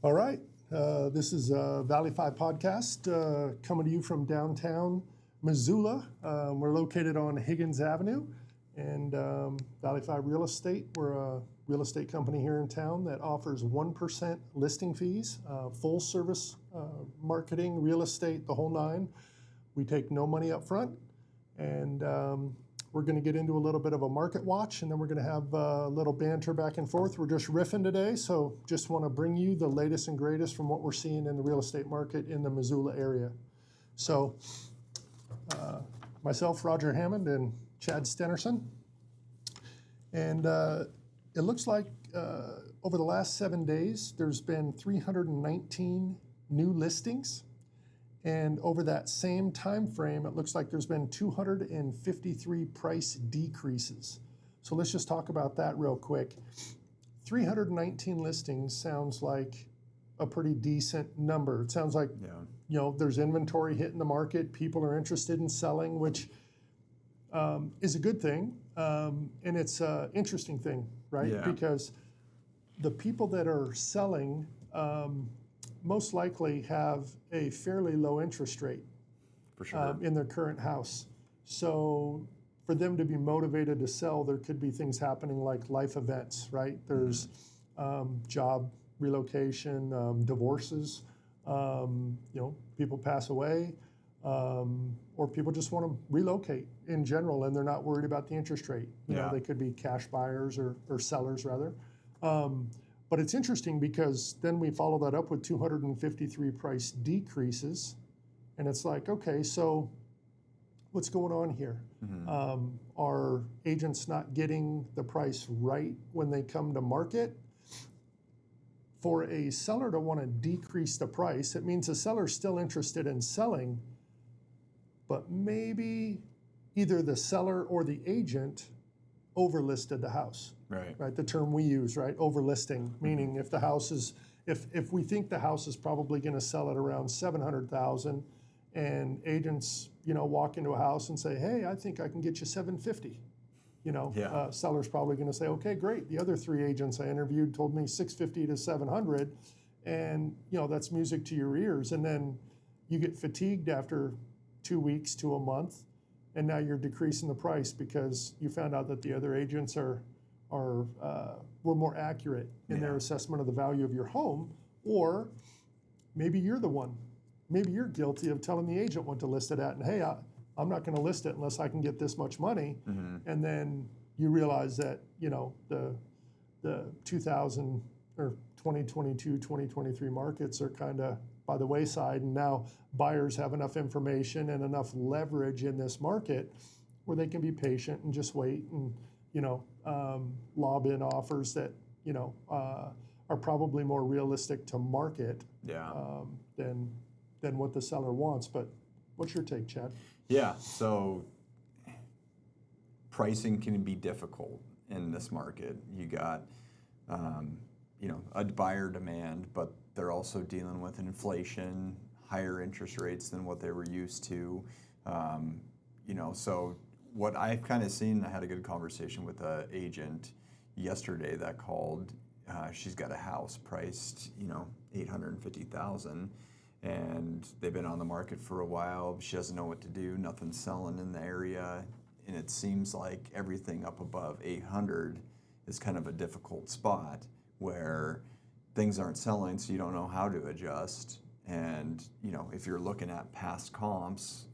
All right. This is Valley 5 Podcast coming to you from downtown Missoula. We're located on Higgins Avenue and Valley 5 Real Estate. We're a real estate company here in town that offers 1% listing fees, full service marketing, real estate, the whole nine. We take no money up front, and we're going to get into a little bit of a market watch, and then we're going to have a little banter back and forth. We're just riffing today, so just want to bring you the latest and greatest from what we're seeing in the real estate market in the Missoula area. So myself, Roger Hammond, and Chad Stenerson. And it looks like over the last 7 days, there's been 319 new listings. And over that same time frame, it looks like there's been 253 price decreases. So let's just talk about that real quick. 319 listings sounds like a pretty decent number. It sounds like, there's inventory hitting the market. People are interested in selling, which is a good thing. And it's an interesting thing, right? Yeah. Because the people that are selling most likely have a fairly low interest rate For sure. in their current house. So for them to be motivated to sell, there could be things happening like life events, right? There's job relocation, divorces, people pass away, or people just want to relocate in general, and they're not worried about the interest rate. You know, they could be cash buyers or sellers rather. But it's interesting because then we follow that up with 253 price decreases. And it's like, okay, so what's going on here? Are agents not getting the price right when they come to market? For a seller to want to decrease the price, it means the seller's still interested in selling, but maybe either the seller or the agent overlisted the house. Right. The term we use, right? Overlisting, meaning if the house is, if we think the house is probably going to sell at around 700,000, and agents, walk into a house and say, hey, I think I can get you 750. Seller's probably going to say, okay, great. The other three agents I interviewed told me 650 to 700, and that's music to your ears. And then you get fatigued after 2 weeks to a month, and now you're decreasing the price because you found out that the other agents were more accurate in their assessment of the value of your home. Or maybe you're the one. Maybe you're guilty of telling the agent what to list it at, and hey, I'm not going to list it unless I can get this much money. And then you realize that the 2000 or 2022, 2023 markets are kind of by the wayside, and now buyers have enough information and enough leverage in this market where they can be patient and just wait and lob in offers that are probably more realistic to market than what the seller wants. But what's your take, Chad? Yeah, so pricing can be difficult in this market. You got a buyer demand, but they're also dealing with inflation, higher interest rates than what they were used to. So what I've kind of seen, I had a good conversation with an agent yesterday that called. She's got a house priced, $850,000, and they've been on the market for a while. She doesn't know what to do. Nothing's selling in the area, and it seems like everything up above 800 is kind of a difficult spot where things aren't selling, so you don't know how to adjust. And if you're looking at past comps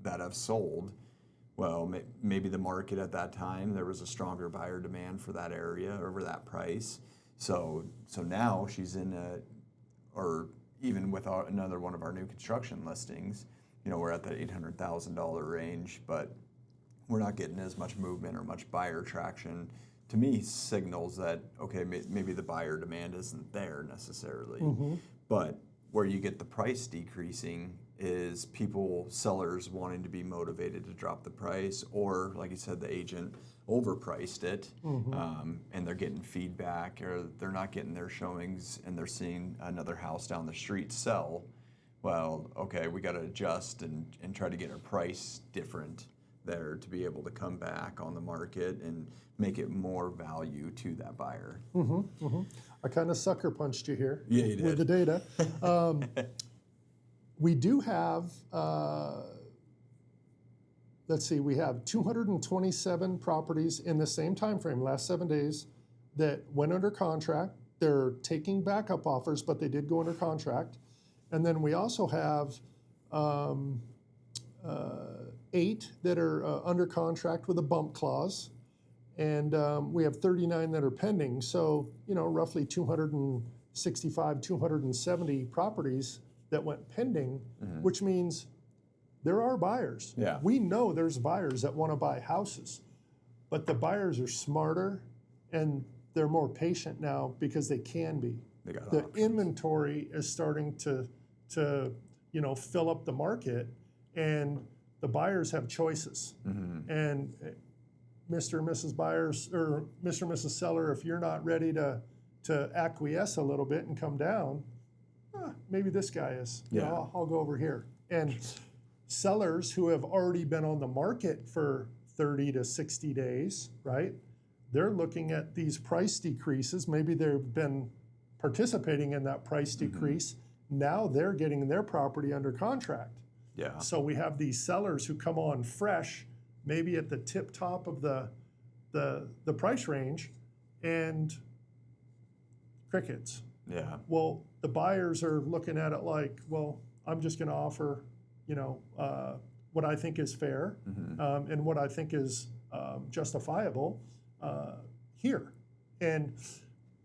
that have sold, well, maybe the market at that time, there was a stronger buyer demand for that area over that price. So now she's or even with another one of our new construction listings, we're at that $800,000 range, but we're not getting as much movement or much buyer traction. To me, signals that, okay, maybe the buyer demand isn't there necessarily. But where you get the price decreasing is sellers wanting to be motivated to drop the price, or like you said, the agent overpriced it, and they're getting feedback, or they're not getting their showings, and they're seeing another house down the street sell. Well, okay, we got to adjust and try to get our price different there to be able to come back on the market and make it more value to that buyer. I kind of sucker punched you here Yeah, you with the did. data. We do have, let's see, we have 227 properties in the same time frame, last 7 days, that went under contract. They're taking backup offers, but they did go under contract. And then we also have 8 that are under contract with a bump clause. And we have 39 that are pending. So, roughly 265, 270 properties that went pending, which means there are buyers. Yeah. We know there's buyers that want to buy houses, but the buyers are smarter and they're more patient now because they can be. They got The options. inventory is starting to fill up the market, and the buyers have choices. And Mr. and Mrs. Buyers, or Mr. and Mrs. Seller, if you're not ready to acquiesce a little bit and come down, maybe this guy is. Yeah. I'll go over here. And sellers who have already been on the market for 30 to 60 days, right? They're looking at these price decreases. Maybe they've been participating in that price decrease. Now they're getting their property under contract. Yeah. So we have these sellers who come on fresh, maybe at the tip top of the price range, and crickets. Yeah. Well, the buyers are looking at it like, well, I'm just going to offer, what I think is fair and what I think is justifiable here. And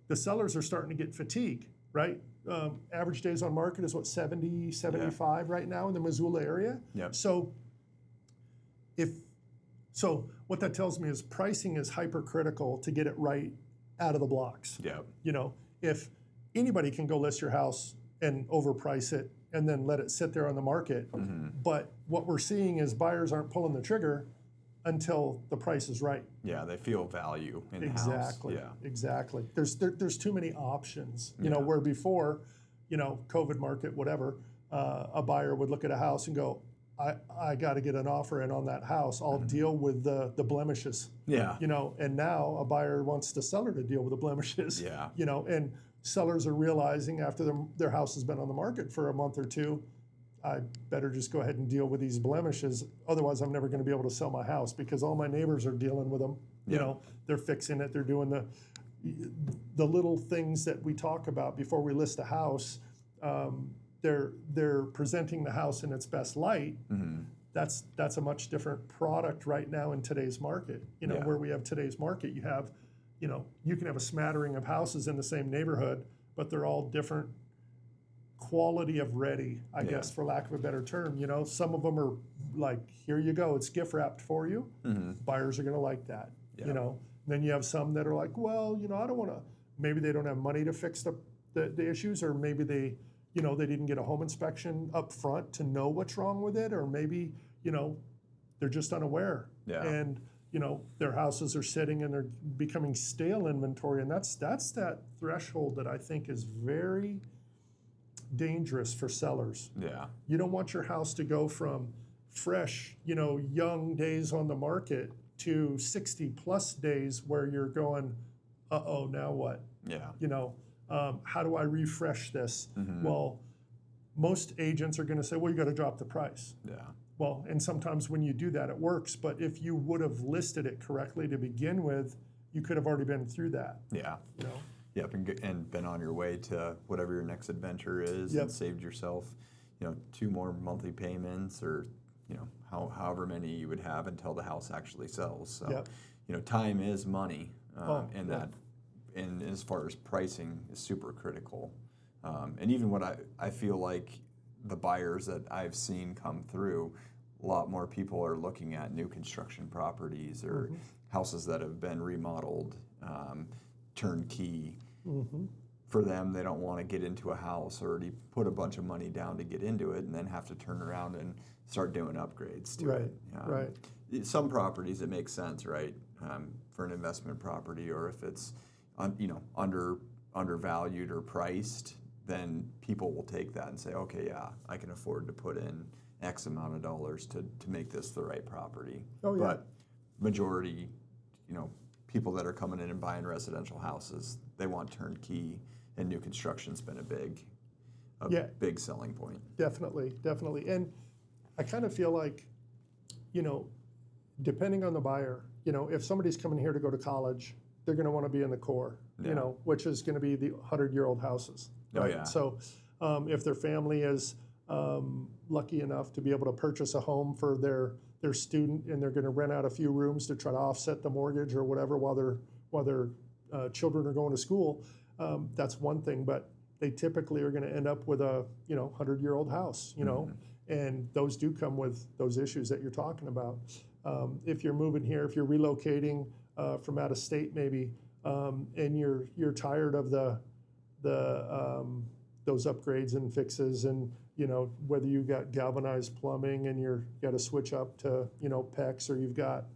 the sellers are starting to get fatigued, right? Average days on market is what, 70, 75 right now in the Missoula area? Yep. So what that tells me is pricing is hypercritical to get it right out of the blocks. Yeah. If anybody can go list your house and overprice it and then let it sit there on the market, but what we're seeing is buyers aren't pulling the trigger until the price is right. Yeah, they feel value in the house. Exactly. Yeah. Exactly. There's too many options. Where before, COVID market, whatever, a buyer would look at a house and go, I got to get an offer in on that house. I'll deal with the blemishes. Yeah. And now a buyer wants the seller to deal with the blemishes. Yeah. And sellers are realizing after their house has been on the market for a month or two, I better just go ahead and deal with these blemishes. Otherwise, I'm never going to be able to sell my house because all my neighbors are dealing with them. They're fixing it. They're doing the little things that we talk about before we list a house. They're presenting the house in its best light. That's a much different product right now in today's market. Where we have today's market, you have, you can have a smattering of houses in the same neighborhood, but they're all different quality of ready, I guess, for lack of a better term. Some of them are like, here you go, it's gift wrapped for you. Buyers are going to like that. Then you have some that are like, well, I don't want to. Maybe they don't have money to fix the issues, or maybe they didn't get a home inspection up front to know what's wrong with it, or maybe they're just unaware. Yeah. And their houses are sitting and they're becoming stale inventory, and that's that threshold that I think is very dangerous for sellers. Yeah. You don't want your house to go from fresh, young days on the market to 60 plus days where you're going, uh-oh, now what? Yeah. How do I refresh this? Well, most agents are going to say, well, you got to drop the price. Yeah. Well, and sometimes when you do that, it works. But if you would have listed it correctly to begin with, you could have already been through that. Yeah. Yep, and been on your way to whatever your next adventure is, and saved yourself, 2 more monthly payments, or however many you would have until the house actually sells. So, time is money, and as far as pricing is super critical. And even what I feel like the buyers that I've seen come through, a lot more people are looking at new construction properties or houses that have been remodeled, turnkey. For them, they don't want to get into a house or already put a bunch of money down to get into it and then have to turn around and start doing upgrades to it. Right. Some properties it makes sense, right, for an investment property, or if it's undervalued or priced, then people will take that and say, okay, yeah, I can afford to put in X amount of dollars to make this the right property. Oh, yeah. But majority, people that are coming in and buying residential houses, they want turnkey, and new construction's been a big selling point. Definitely. And I kind of feel like, depending on the buyer, if somebody's coming here to go to college, they're going to want to be in the core, which is going to be the 100-year-old houses. Right? Oh, yeah. So if their family is lucky enough to be able to purchase a home for their student, and they're going to rent out a few rooms to try to offset the mortgage or whatever while their children are going to school, that's one thing. But they typically are going to end up with a 100-year-old house, and those do come with those issues that you're talking about. If you're moving here, if you're relocating from out of state maybe, and you're tired of those upgrades and fixes, and whether you got galvanized plumbing and you're got to switch up to PEX, or you've got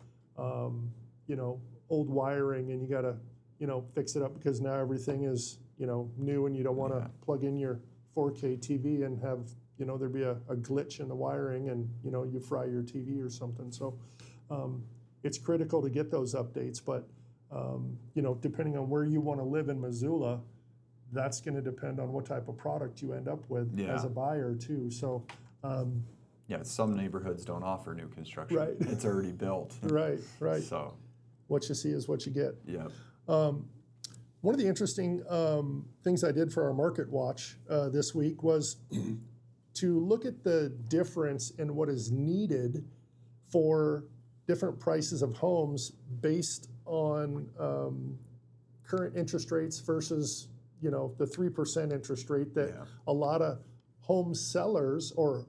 old wiring and you got to fix it up because now everything is new, and you don't want to plug in your 4K TV and have there be a glitch in the wiring, and you fry your TV or something. So it's critical to get those updates, but depending on where you want to live in Missoula, that's going to depend on what type of product you end up with as a buyer too. So some neighborhoods don't offer new construction. Right. It's already built. Right. So what you see is what you get. Yeah. One of the interesting things I did for our market watch this week was to look at the difference in what is needed for different prices of homes based on current interest rates versus the 3% interest rate that a lot of home sellers or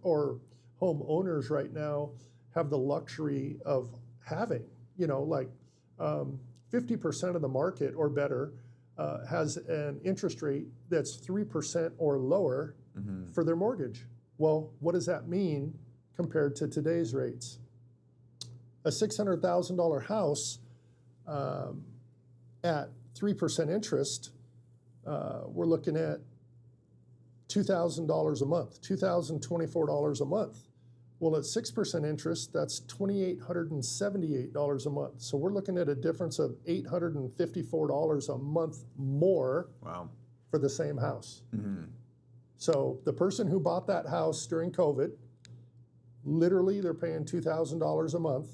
home owners right now have the luxury of having. 50% of the market or better has an interest rate that's 3% or lower for their mortgage. Well, what does that mean compared to today's rates? A $600,000 house at 3% interest, we're looking at $2,000 a month, $2,024 a month. Well, at 6% interest, that's $2,878 a month. So we're looking at a difference of $854 a month more for the same house. So the person who bought that house during COVID, literally they're paying $2,000 a month,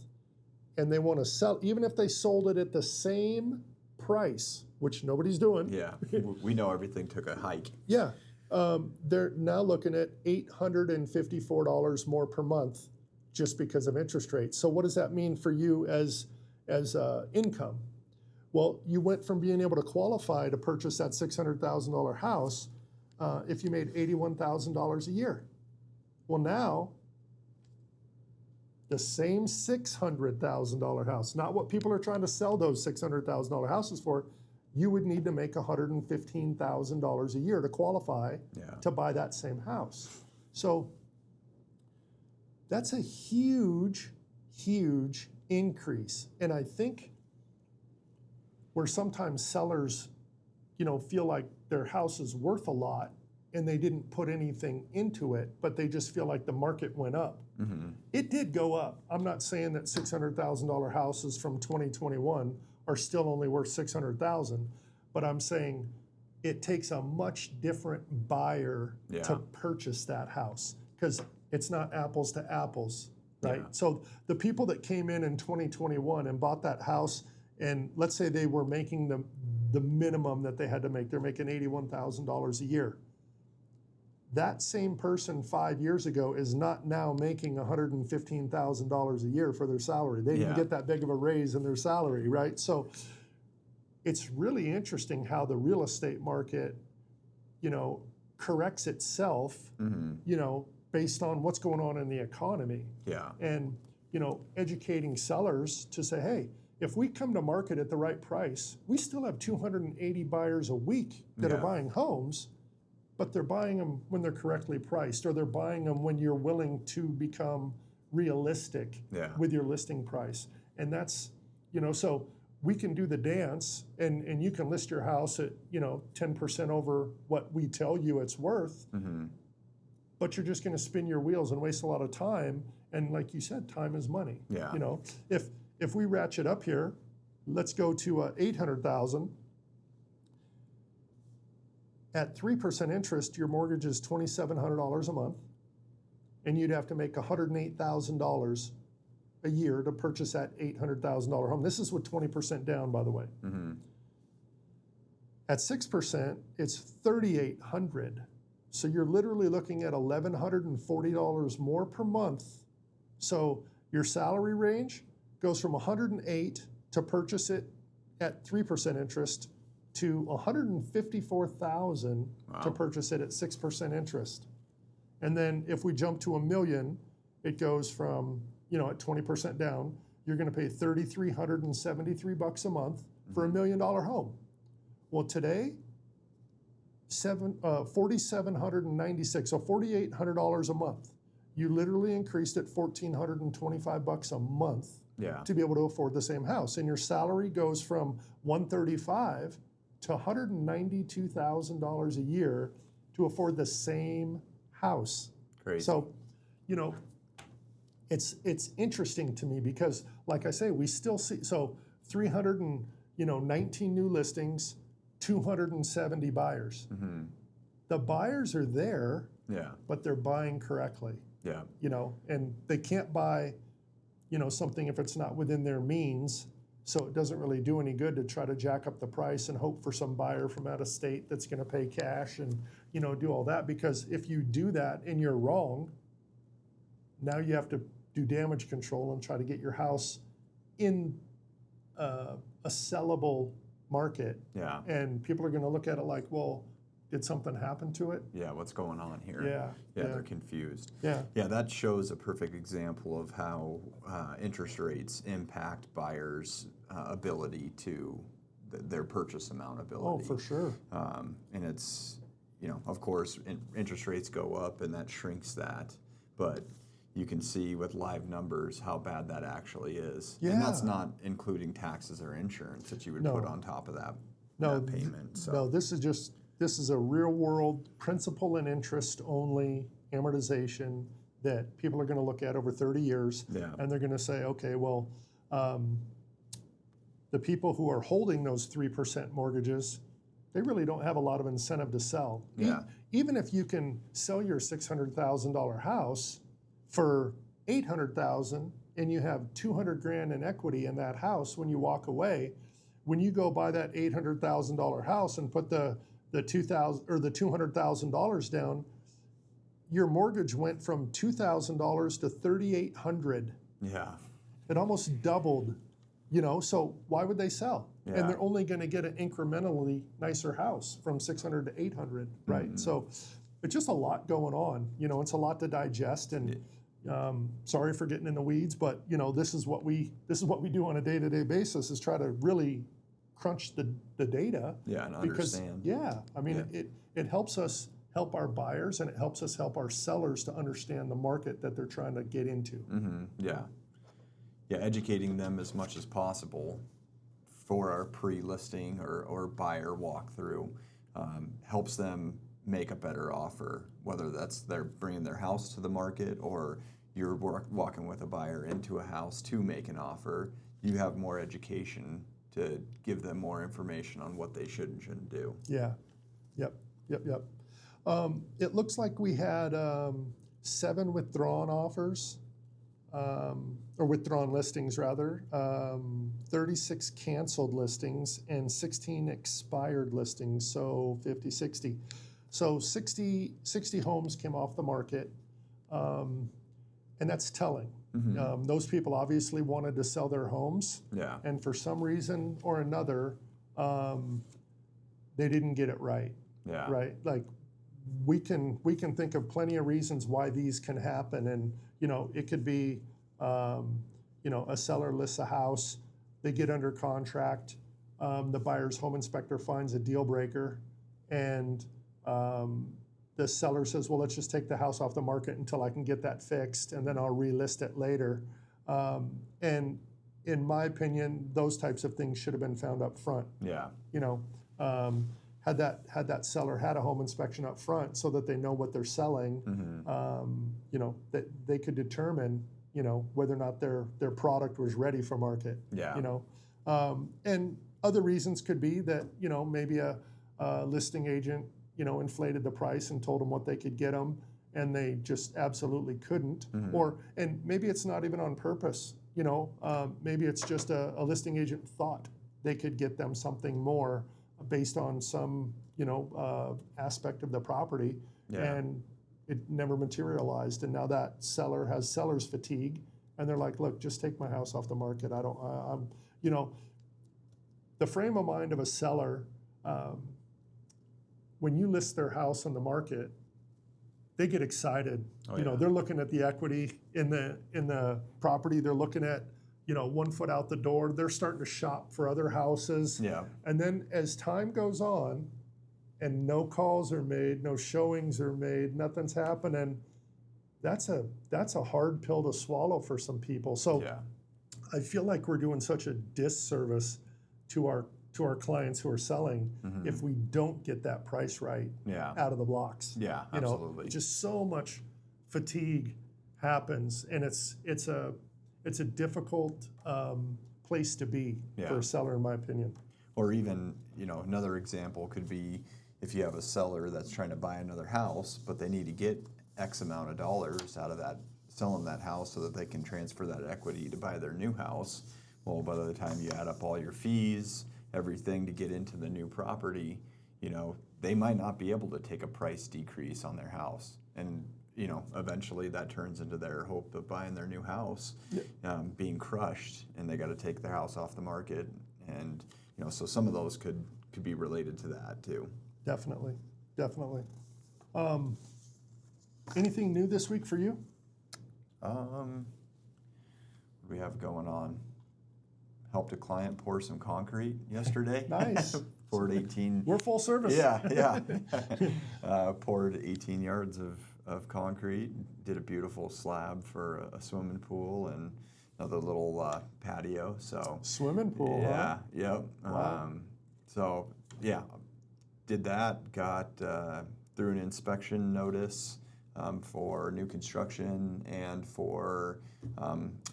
and they want to sell, even if they sold it at the same price, which nobody's doing. Yeah, we know everything took a hike. Yeah. They're now looking at $854 more per month just because of interest rates. So what does that mean for you as income? Well, you went from being able to qualify to purchase that $600,000 house if you made $81,000 a year. Well, now the same $600,000 house, not what people are trying to sell those $600,000 houses for, you would need to make $115,000 a year to qualify to buy that same house. So that's a huge, huge increase. And I think where sometimes sellers, feel like their house is worth a lot and they didn't put anything into it, but they just feel like the market went up. It did go up. I'm not saying that $600,000 houses from 2021 are still only worth $600,000, but I'm saying it takes a much different buyer to purchase that house because it's not apples to apples, right? So the people that came in 2021 and bought that house, and let's say they were making the minimum that they had to make, they're making $81,000 a year. That same person 5 years ago is not now making $115,000 a year for their salary. They didn't get that big of a raise in their salary, right? So it's really interesting how the real estate market, corrects itself, based on what's going on in the economy. And, educating sellers to say, hey, if we come to market at the right price, we still have 280 buyers a week that are buying homes, but they're buying them when they're correctly priced, or they're buying them when you're willing to become realistic with your listing price. And that's, so we can do the dance, and you can list your house at, 10% over what we tell you it's worth. but you're just going to spin your wheels and waste a lot of time. And like you said, time is money. Yeah. You know, if we ratchet up here, let's go to 800,000. At 3% interest, your mortgage is $2,700 a month, and you'd have to make $108,000 a year to purchase that $800,000 home. This is with 20% down, by the way. Mm-hmm. At 6%, it's $3,800. So you're literally looking at $1,140 more per month. So your salary range goes from $108 to purchase it at 3% interest to $154,000 to purchase it at 6% interest. And then if we jump to $1 million, it goes from, you know, at 20% down, you're going to pay $3,373 a month for $1 million home. Well, today, $4,796, so $4,800 a month. You literally increased it $1,425 a month to be able to afford the same house, and your salary goes from $135,000 to $192,000 a year to afford the same house. Crazy. So, you know, it's interesting to me because, like I say, we still see 319 new listings, 270 buyers. Mm-hmm. The buyers are there, but they're buying correctly. Yeah. You know, and they can't buy, you know, something if it's not within their means. So it doesn't really do any good to try to jack up the price and hope for some buyer from out of state that's going to pay cash and, you know, do all that. Because if you do that and you're wrong, now you have to do damage control and try to get your house in a sellable market. Yeah. And people are going to look at it like, well, did something happen to it? Yeah, what's going on here? Yeah. They're confused. Yeah. Yeah, that shows a perfect example of how interest rates impact buyers' ability to their purchase amount ability. Oh, for sure. And it's, you know, of course, interest rates go up and that shrinks that, but you can see with live numbers how bad that actually is. Yeah. And that's not including taxes or insurance that you would put on top of that payment. So. No, this is a real world principal and interest only amortization that people are going to look at over 30 years. Yeah. And they're going to say, okay, well, the people who are holding those 3% mortgages, they really don't have a lot of incentive to sell. Yeah. Even if you can sell your $600,000 house for $800,000 and you have $200,000 in equity in that house when you walk away, when you go buy that $800,000 house and put the $200,000 down, your mortgage went from $2,000 to $3,800. Yeah. It almost doubled, you know. So why would they sell? Yeah. And they're only going to get an incrementally nicer house from $600 to $800, right? Mm-hmm. So it's just a lot going on. You know, it's a lot to digest. And sorry for getting in the weeds, but you know, this is what we do on a day-to-day basis: is try to really crunch the data. Yeah, and because, understand. Yeah, I mean, it helps us help our buyers, and it helps us help our sellers to understand the market that they're trying to get into. Mm-hmm. Yeah. Yeah, educating them as much as possible for our pre-listing or buyer walkthrough helps them make a better offer, whether that's they're bringing their house to the market or you're walking with a buyer into a house to make an offer. You have more education to give them more information on what they should and shouldn't do. Yeah, yep. It looks like we had 7 withdrawn offers, or withdrawn listings rather, 36 canceled listings, and 16 expired listings, so 50, 60. So 60 homes came off the market, and that's telling. Mm-hmm. Those people obviously wanted to sell their homes, and for some reason or another, they didn't get it right. Yeah. Right. Like we can think of plenty of reasons why these can happen, and you know, it could be, you know, a seller lists a house, they get under contract, the buyer's home inspector finds a deal breaker, and the seller says, well, let's just take the house off the market until I can get that fixed, and then I'll relist it later. And in my opinion, those types of things should have been found up front. Yeah. You know, had that seller had a home inspection up front so that they know what they're selling, that they could determine, whether or not their product was ready for market. Yeah. And other reasons could be that, maybe a listing agent, inflated the price and told them what they could get them, and they just absolutely couldn't. And maybe it's not even on purpose. Maybe it's just a listing agent thought they could get them something more based on some, aspect of the property, and it never materialized. And now that seller has seller's fatigue, and they're like, look, just take my house off the market. I'm the frame of mind of a seller, when you list their house on the market, they get excited. They're looking at the equity in the property. They're looking at, 1 foot out the door. They're starting to shop for other houses. Yeah. And then as time goes on and no calls are made, no showings are made, nothing's happening, that's a hard pill to swallow for some people. So I feel like we're doing such a disservice to our clients who are selling if we don't get that price right out of the blocks. Yeah, absolutely. Just so much fatigue happens, and it's a difficult place to be for a seller, in my opinion. Or even, another example could be if you have a seller that's trying to buy another house, but they need to get X amount of dollars out of that, sell them that house so that they can transfer that equity to buy their new house. Well, by the time you add up all your fees, everything to get into the new property, they might not be able to take a price decrease on their house. And, eventually that turns into their hope of buying their new house, being crushed, and they got to take their house off the market. And, so some of those could be related to that too. Definitely. Anything new this week for you? What do we have going on? Helped a client pour some concrete yesterday. Nice. Poured 18. We're full service. Yeah. Poured 18 yards of concrete. Did a beautiful slab for a swimming pool and another little patio. So swimming pool. Yeah. Huh? Yep. Wow. Did that. Got through an inspection notice for new construction and for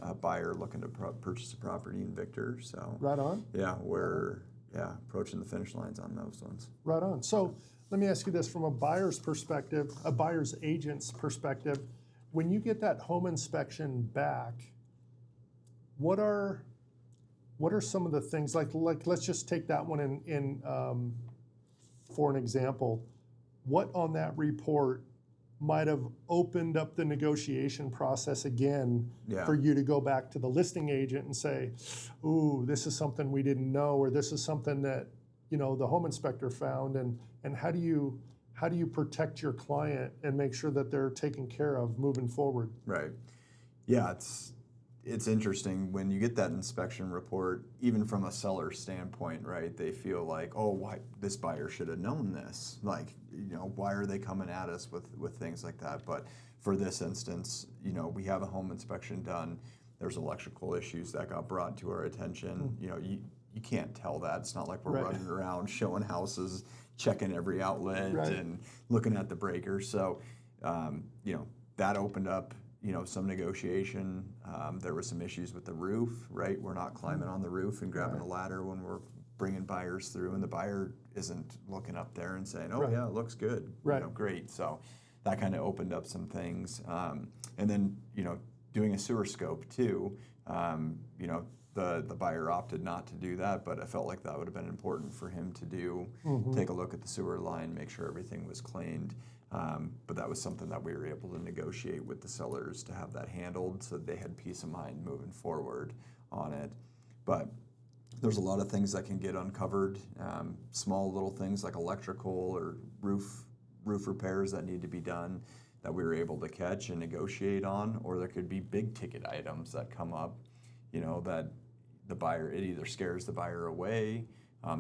a buyer looking to purchase a property in Victor. So right on. Yeah, we're approaching the finish lines on those ones. Right on. So let me ask you this from a buyer's perspective, a buyer's agent's perspective. When you get that home inspection back, what are some of the things like let's just take that one in for an example. What on that report might have opened up the negotiation process again for you to go back to the listing agent and say, ooh, this is something we didn't know, or this is something that the home inspector found, and how do you protect your client and make sure that they're taken care of moving forward? Right. Yeah, it's interesting when you get that inspection report, even from a seller standpoint, right? They feel like, oh, why this buyer should have known this. Like, why are they coming at us with things like that? But for this instance, we have a home inspection done. There's electrical issues that got brought to our attention. You can't tell that. It's not like we're running around showing houses, checking every outlet and looking at the breakers. So, that opened up some negotiation. There were some issues with the roof, right? We're not climbing on the roof and grabbing a ladder when we're bringing buyers through, and the buyer isn't looking up there and saying, oh yeah, it looks good, great. So that kind of opened up some things. And then, doing a sewer scope too, the buyer opted not to do that, but I felt like that would have been important for him to do, take a look at the sewer line, make sure everything was cleaned. But that was something that we were able to negotiate with the sellers to have that handled so that they had peace of mind moving forward on it. But there's a lot of things that can get uncovered, small little things like electrical or roof repairs that need to be done that we were able to catch and negotiate on, or there could be big ticket items that come up, that the buyer, it either scares the buyer away,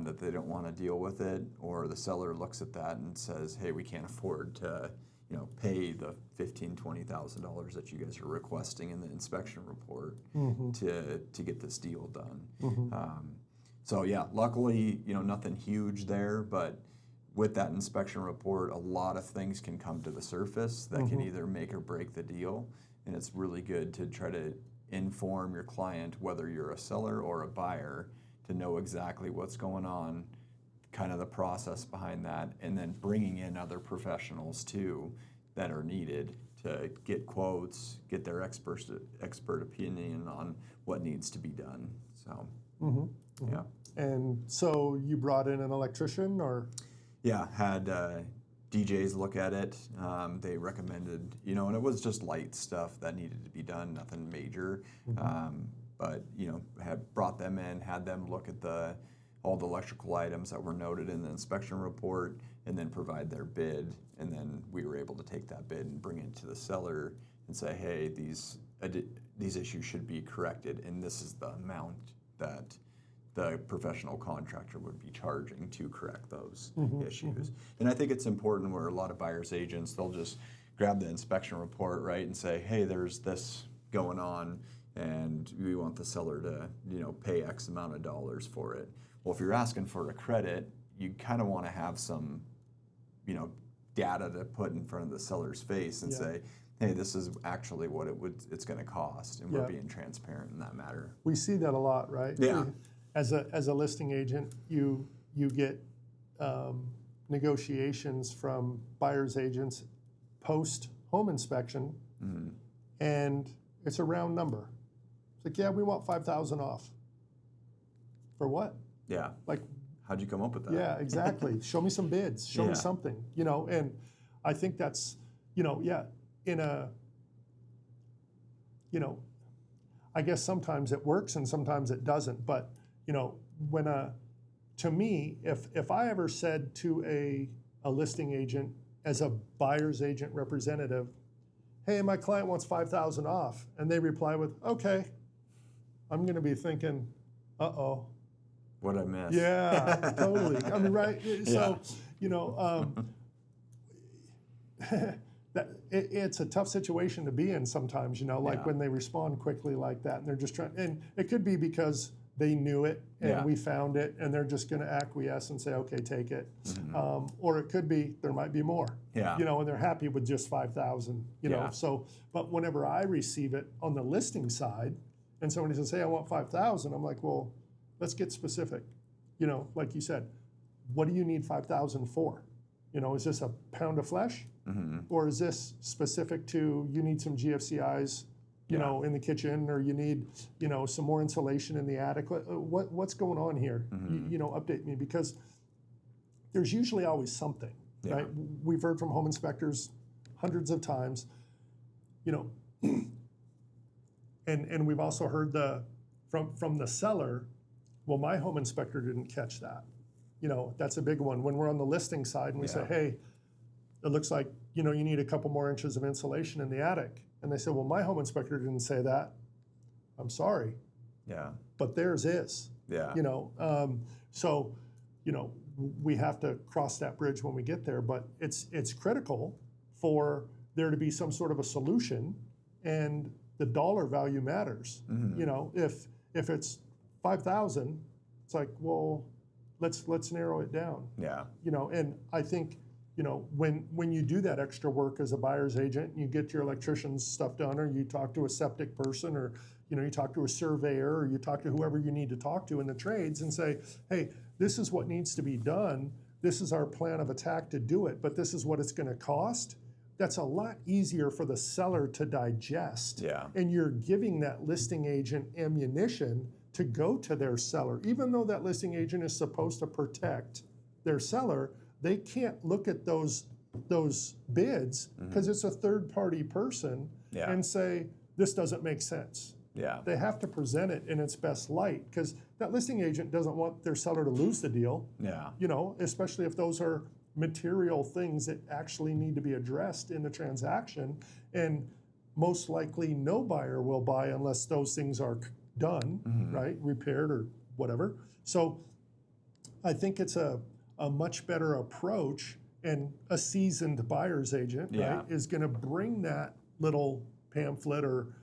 that they don't want to deal with it, or the seller looks at that and says, hey, we can't afford to pay the $15,000, $20,000 that you guys are requesting in the inspection report to get this deal done. So yeah, luckily, nothing huge there, but with that inspection report, a lot of things can come to the surface that can either make or break the deal. And it's really good to try to inform your client, whether you're a seller or a buyer, to know exactly what's going on, kind of the process behind that, and then bringing in other professionals too that are needed to get quotes, get their expert opinion on what needs to be done. So, yeah. And so you brought in an electrician, or? Yeah, had DJs look at it. They recommended, and it was just light stuff that needed to be done, nothing major. But, had brought them in, had them look at all the electrical items that were noted in the inspection report, and then provide their bid. And then we were able to take that bid and bring it to the seller and say, hey, these issues should be corrected, and this is the amount that the professional contractor would be charging to correct those issues. And I think it's important where a lot of buyer's agents, they'll just grab the inspection report, right, and say, hey, there's this going on, and we want the seller to, pay X amount of dollars for it. Well, if you're asking for a credit, you kind of want to have some, data to put in front of the seller's face and say, hey, this is actually what it's going to cost, and we're being transparent in that matter. We see that a lot, right? Yeah. As a listing agent, you get negotiations from buyer's agents post home inspection, and it's a round number. It's like, yeah, we want $5,000 off. For what? Yeah. Like, how'd you come up with that? Yeah, exactly. Show me some bids. Show me something. And I think that's, in a, I guess sometimes it works and sometimes it doesn't. But, when to me, if I ever said to a listing agent as a buyer's agent representative, hey, my client wants $5,000 off, and they reply with, okay, I'm going to be thinking, uh-oh. What I missed. Yeah, totally. I mean, right? So, it's a tough situation to be in sometimes, when they respond quickly like that, and they're just trying, and it could be because they knew it and we found it, and they're just going to acquiesce and say, okay, take it. Or it could be, there might be more, and they're happy with just 5,000, So, but whenever I receive it on the listing side, and somebody says, hey, I want 5,000, I'm like, well, let's get specific. Like you said, what do you need 5,000 for? Is this a pound of flesh? Or is this specific to, you need some GFCIs, in the kitchen, or you need, some more insulation in the attic? What's going on here? Update me, because there's usually always something, right? We've heard from home inspectors hundreds of times, and we've also heard from the seller, well, my home inspector didn't catch that. That's a big one. When we're on the listing side and we say, hey, it looks like, you need a couple more inches of insulation in the attic. And they say, well, my home inspector didn't say that. I'm sorry. Yeah. But theirs is. Yeah. So, we have to cross that bridge when we get there. But it's critical for there to be some sort of a solution, and the dollar value matters. If it's 5,000, it's like, well, let's narrow it down. Yeah. And I think, when you do that extra work as a buyer's agent, you get your electrician's stuff done, or you talk to a septic person, or you talk to a surveyor, or you talk to whoever you need to talk to in the trades and say, hey, this is what needs to be done. This is our plan of attack to do it, but this is what it's going to cost. That's a lot easier for the seller to digest. Yeah. And you're giving that listing agent ammunition to go to their seller. Even though that listing agent is supposed to protect their seller, they can't look at those bids because it's a third-party person and say, this doesn't make sense. Yeah. They have to present it in its best light, because that listing agent doesn't want their seller to lose the deal. Yeah. Especially if those are material things that actually need to be addressed in the transaction. And most likely no buyer will buy unless those things are done, right? Repaired or whatever. So I think it's a much better approach, and a seasoned buyer's agent, right, is going to bring that little pamphlet, or,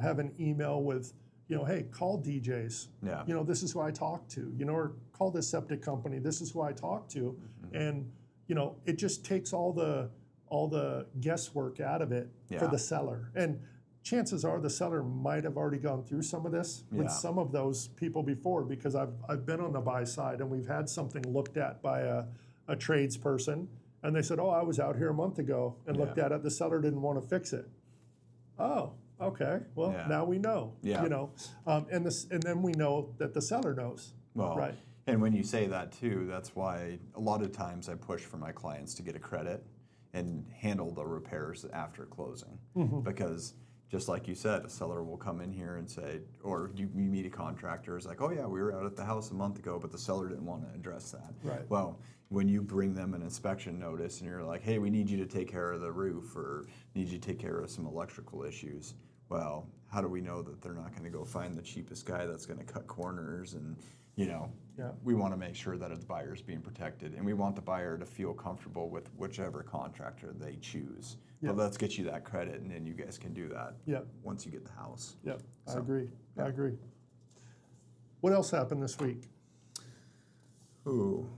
have an email with, hey, call DJs. Yeah. This is who I talk to, or call this septic company. This is who I talk to. And it just takes all the guesswork out of it for the seller. And chances are the seller might have already gone through some of this with some of those people before, because I've been on the buy side and we've had something looked at by a tradesperson, and they said, oh, I was out here a month ago and looked at it. The seller didn't want to fix it. Oh, okay. Well, now we know. And then we know that the seller knows. Well, right. And when you say that too, that's why a lot of times I push for my clients to get a credit and handle the repairs after closing, because just like you said, a seller will come in here and say, or you meet a contractor, it's like, oh yeah, we were out at the house a month ago, but the seller didn't want to address that. Right. Well, when you bring them an inspection notice and you're like, hey, we need you to take care of the roof, or need you to take care of some electrical issues, well, how do we know that they're not going to go find the cheapest guy that's going to cut corners? And we want to make sure that the buyer's being protected, and we want the buyer to feel comfortable with whichever contractor they choose. But let's get you that credit, and then you guys can do that once you get the house. Yep, so, I agree. What else happened this week? Ooh.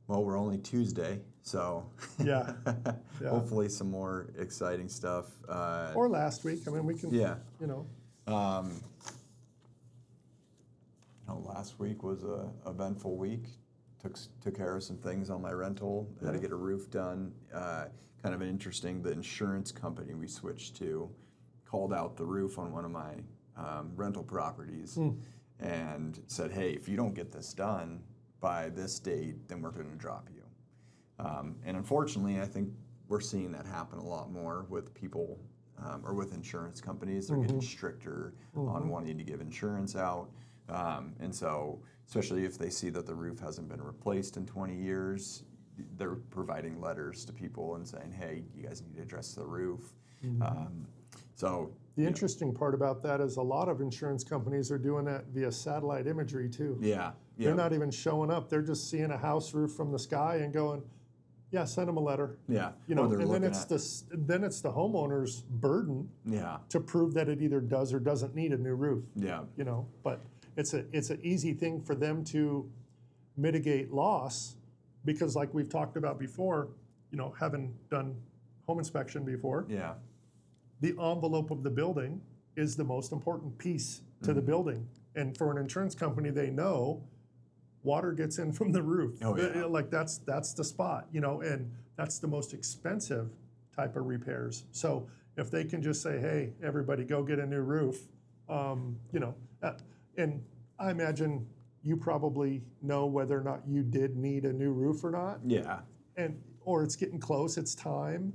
Well, we're only Tuesday, so hopefully some more exciting stuff. Or last week. I mean, we can, last week was a eventful week. Took care of some things on my rental. Had to get a roof done. Kind of interesting. The insurance company we switched to called out the roof on one of my rental properties and said, "Hey, if you don't get this done by this date, then we're going to drop you." And unfortunately, I think we're seeing that happen a lot more with people or with insurance companies. They're getting stricter on wanting to give insurance out. And so, especially if they see that the roof hasn't been replaced in 20 years, they're providing letters to people and saying, hey, you guys need to address the roof. The interesting part about that is a lot of insurance companies are doing that via satellite imagery too. They're not even showing up. They're just seeing a house roof from the sky and going, send them a letter. And then it's the homeowner's burden to prove that it either does or doesn't need a new roof. But it's an easy thing for them to mitigate loss, because like we've talked about before, having done home inspection before, the envelope of the building is the most important piece to the building. And for an insurance company, they know water gets in from the roof. Like that's the spot, and that's the most expensive type of repairs. So if they can just say, hey, everybody go get a new roof, and I imagine you probably know whether or not you did need a new roof or not. Or it's getting close, it's time.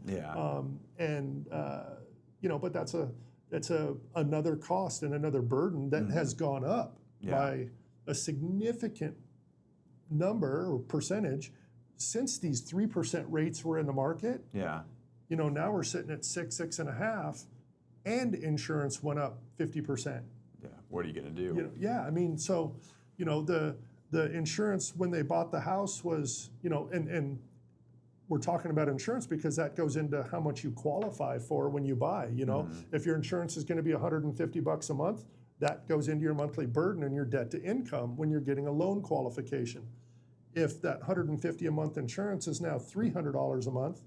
But that's another cost and another burden that has gone up by a significant number or percentage since these 3% rates were in the market. Now we're sitting at 6.5, and insurance went up 50%. What are you going to do? I mean, so the insurance when they bought the house was, and we're talking about insurance because that goes into how much you qualify for when you buy. If your insurance is going to be $150 a month, that goes into your monthly burden and your debt to income when you're getting a loan qualification. If that $150 a month insurance is now $300 a month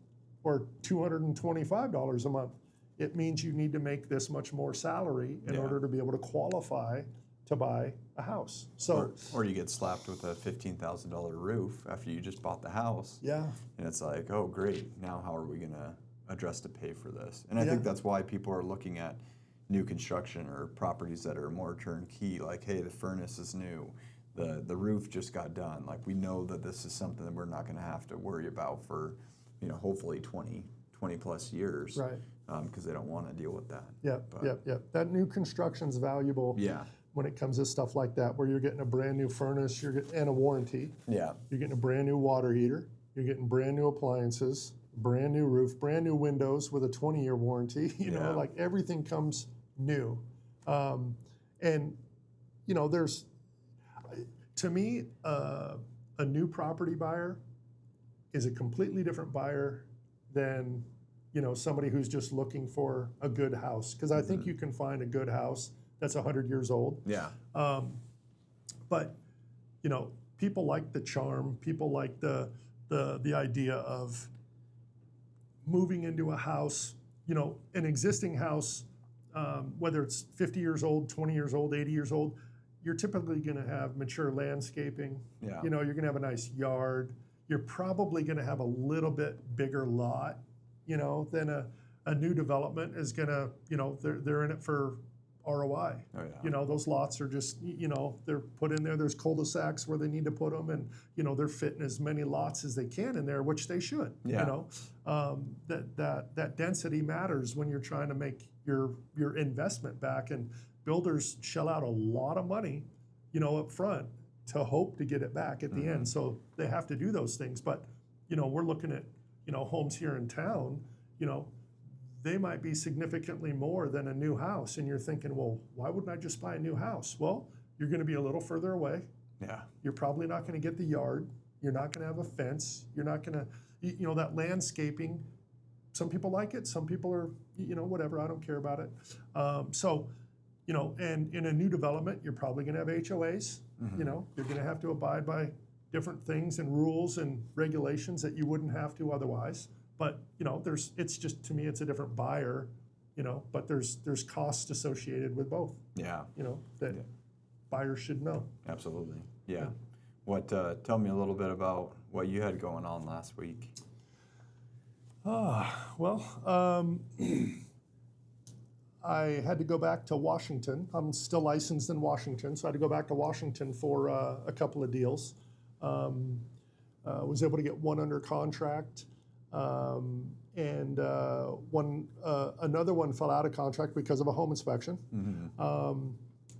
or $225 a month, it means you need to make this much more salary in order to be able to qualify to buy a house. So, or you get slapped with a $15,000 roof after you just bought the house. And it's like, oh, great. Now how are we going to address to pay for this? And I think that's why people are looking at new construction or properties that are more turnkey. Like, hey, the furnace is new. The roof just got done. Like, we know that this is something that we're not going to have to worry about for, hopefully 20 plus years. Because they don't want to deal with that. That new construction's valuable. When it comes to stuff like that, where you're getting a brand new furnace, and a warranty. You're getting a brand new water heater. You're getting brand new appliances, brand new roof, brand new windows with a 20-year warranty. Like everything comes new. There's, to me, a new property buyer is a completely different buyer than, somebody who's just looking for a good house. Because I think you can find a good house that's 100 years old. But, people like the charm, people like the the idea of moving into a house, an existing house, whether it's 50 years old, 20 years old, 80 years old, you're typically going to have mature landscaping. Yeah. You're going to have a nice yard. You're probably going to have a little bit bigger lot, than a new development is going to, they're in it for ROI. Oh, yeah. Those lots are just, they're put in there. There's cul-de-sacs where they need to put them, and they're fitting as many lots as they can in there, which they should. Yeah. That density matters when you're trying to make your investment back, and builders shell out a lot of money, up front to hope to get it back at the end. So they have to do those things. But we're looking at homes here in town. They might be significantly more than a new house. And you're thinking, well, why wouldn't I just buy a new house? Well, you're going to be a little further away. Yeah. You're probably not going to get the yard. You're not going to have a fence. You're not going to, that landscaping. Some people like it. Some people are, whatever. I don't care about it. And in a new development, you're probably going to have HOAs. You're going to have to abide by different things and rules and regulations that you wouldn't have to otherwise. But it's just, to me, it's a different buyer. But there's costs associated with both. Yeah. That buyers should know. Absolutely. Yeah. What? Tell me a little bit about what you had going on last week. I had to go back to Washington. I'm still licensed in Washington, so I had to go back to Washington for a couple of deals. Was able to get one under contract, and another one fell out of contract because of a home inspection.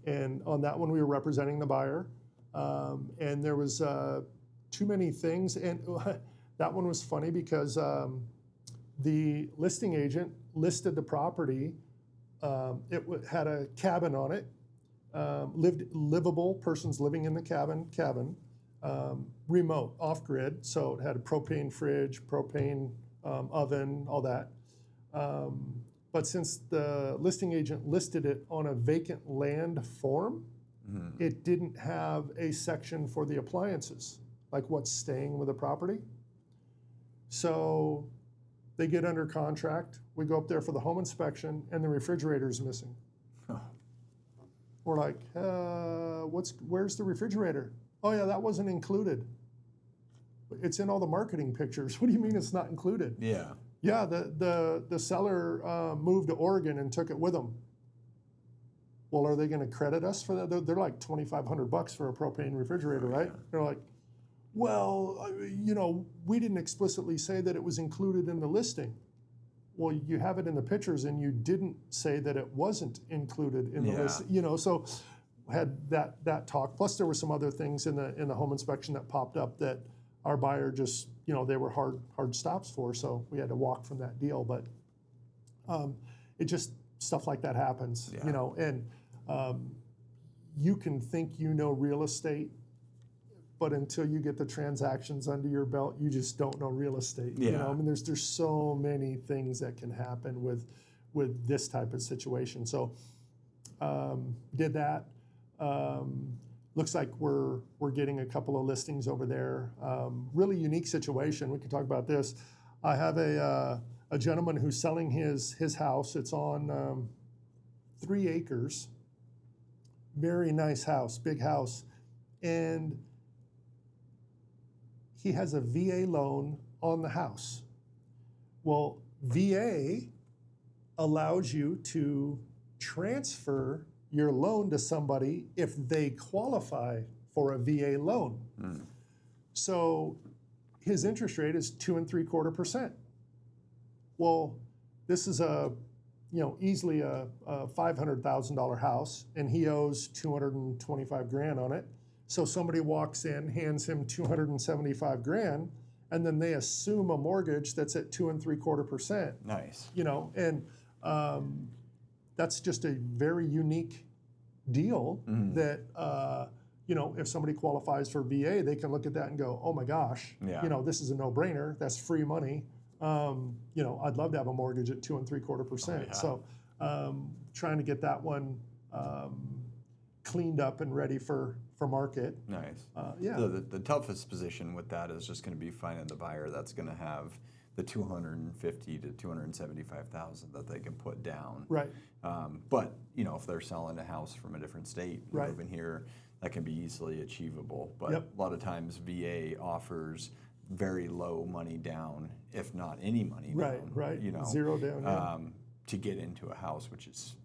And on that one, we were representing the buyer, and there was too many things. And that one was funny because the listing agent listed the property. It had a cabin on it, livable, persons living in the cabin, remote, off-grid, so it had a propane fridge, propane oven, all that. But since the listing agent listed it on a vacant land form, it didn't have a section for the appliances, like what's staying with the property. So they get under contract. We go up there for the home inspection, and the refrigerator's missing. Huh. We're like, where's the refrigerator? Oh yeah, that wasn't included. It's in all the marketing pictures. What do you mean it's not included? Yeah. Yeah, the seller moved to Oregon and took it with them. Well, are they going to credit us for that? They're like $2,500 for a propane refrigerator, right? Yeah. They're like, well, we didn't explicitly say that it was included in the listing. Well, you have it in the pictures, and you didn't say that it wasn't included in the list. So had that talk. Plus, there were some other things in the home inspection that popped up that our buyer just, they were hard stops for. So we had to walk from that deal. But it just stuff like that happens, and you can think real estate, but until you get the transactions under your belt, you just don't know real estate. Yeah. There's so many things that can happen with this type of situation. So did that. Looks like we're getting a couple of listings over there. Really unique situation. We can talk about this. I have a gentleman who's selling his house. It's on 3 acres. Very nice house, big house, and he has a VA loan on the house. Well, VA allows you to transfer your loan to somebody if they qualify for a VA loan. So his interest rate is 2.75%. Well, this is easily a $500,000 house, and he owes $225,000 on it. So somebody walks in, hands him $275,000, and then they assume a mortgage that's at 2.75%. Nice. And that's just a very unique deal that if somebody qualifies for VA, they can look at that and go, oh my gosh, this is a no-brainer. That's free money. I'd love to have a mortgage at 2.75%. Oh, yeah. So trying to get that one cleaned up and ready for for market. Nice. Yeah. The toughest position with that is just going to be finding the buyer that's going to have the 250 to 275,000 that they can put down. Right. But if they're selling a house from a different state, Right. moving here, that can be easily achievable. But Yep. a lot of times VA offers very low money down, if not any money Right. down. Right. You know, Zero down. Yeah. to get into a house, which is,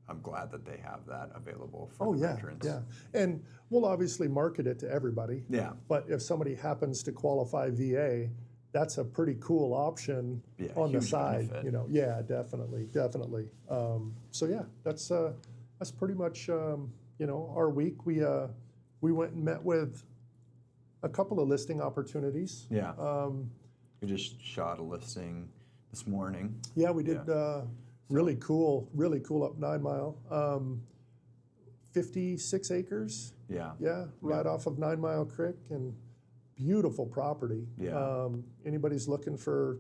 I'm glad that they have that available for Oh the yeah, veterans. yeah, and we'll obviously market it to everybody. Yeah. But if somebody happens to qualify VA, that's a pretty cool option Yeah, on the huge side. benefit. Yeah, definitely. So yeah, that's pretty much our week. We went and met with a couple of listing opportunities. Yeah. We just shot a listing this morning. Yeah, we did. Really cool up 9 Mile. 56 acres. Yeah. Yeah, right off of 9 Mile Creek, and beautiful property. Yeah. Anybody's looking for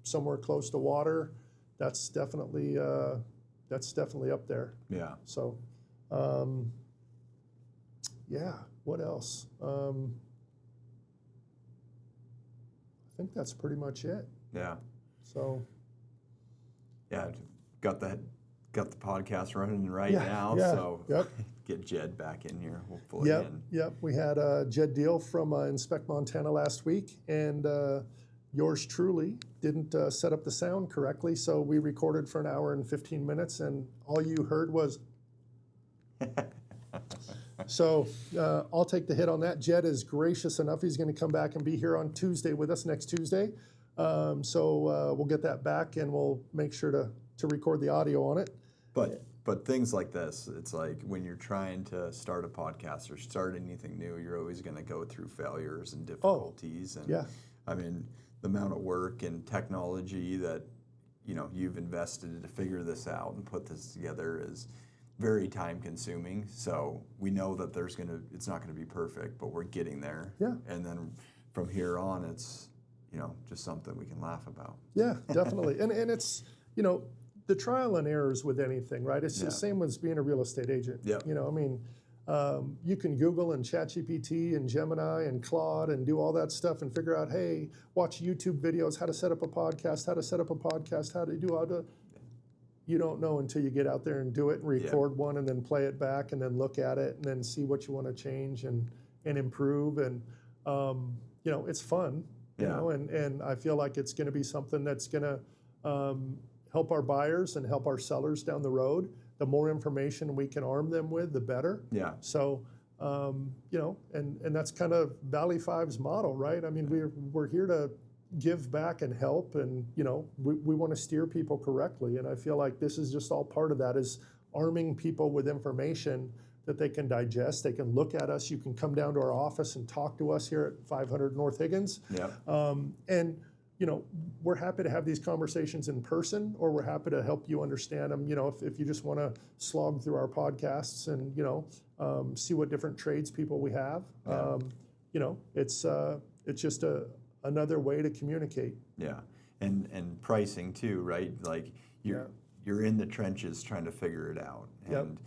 somewhere close to water, that's definitely up there. Yeah. So, yeah. What else? I think that's pretty much it. Yeah. So. Yeah. Got the podcast running right Yeah, now. yeah, So yep. get Jed back in here, hopefully. Yep. We had Jed Deal from Inspect Montana last week, and yours truly didn't set up the sound correctly, so we recorded for an hour and 15 minutes, and all you heard was. So I'll take the hit on that. Jed is gracious enough; he's going to come back and be here on Tuesday with us next Tuesday. So we'll get that back, and we'll make sure to record the audio on it. But things like this, it's like when you're trying to start a podcast or start anything new, you're always going to go through failures and difficulties. And yeah. The amount of work and technology that you've invested to figure this out and put this together is very time consuming. So we know that it's not going to be perfect, but we're getting there. Yeah. And then from here on, it's just something we can laugh about. Yeah, definitely. And it's the trial and errors with anything, right? It's the same as being a real estate agent. Yeah. You can Google and ChatGPT and Gemini and Claude and do all that stuff and figure out, hey, watch YouTube videos, how to set up a podcast, you don't know until you get out there and do it and record one and then play it back and then look at it and then see what you want to change and improve. And, it's fun, and I feel like it's going to be something that's going to help our buyers and help our sellers down the road. The more information we can arm them with, the better. Yeah. So, and that's kind of Valley Five's motto, right? I mean, we're here to give back and help, and we want to steer people correctly. And I feel like this is just all part of that, is arming people with information that they can digest. They can look at us. You can come down to our office and talk to us here at 500 North Higgins. Yeah. And we're happy to have these conversations in person, or we're happy to help you understand them. If you just want to slog through our podcasts and see what different trades people we have, it's just another way to communicate. Yeah, and pricing too, right? Like you're in the trenches trying to figure it out, and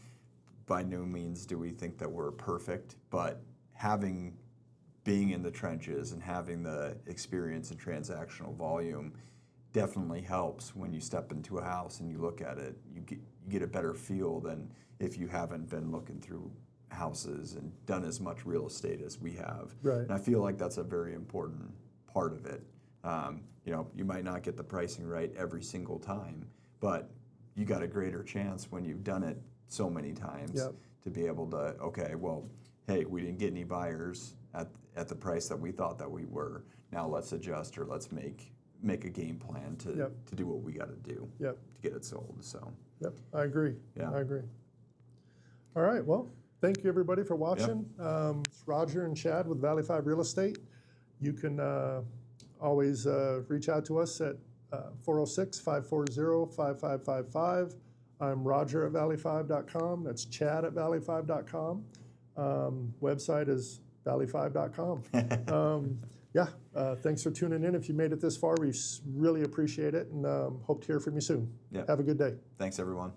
by no means do we think that we're perfect, but being in the trenches and having the experience and transactional volume definitely helps when you step into a house and you look at it. You get a better feel than if you haven't been looking through houses and done as much real estate as we have. Right. And I feel like that's a very important part of it. You might not get the pricing right every single time, but you got a greater chance when you've done it so many times to be able to, okay, well, hey, we didn't get any buyers at the price that we thought that we were. Now let's adjust, or let's make a game plan to do what we got to do to get it sold. So. Yep, I agree. Yeah. I agree. All right, well, thank you everybody for watching. It's Roger and Chad with Valley 5 Real Estate. You can always reach out to us at 406-540-5555. I'm Roger at valley5.com. That's Chad at valley5.com. Website is valley5.com. Thanks for tuning in. If you made it this far, we really appreciate it, and hope to hear from you soon. Yeah. Have a good day. Thanks, everyone.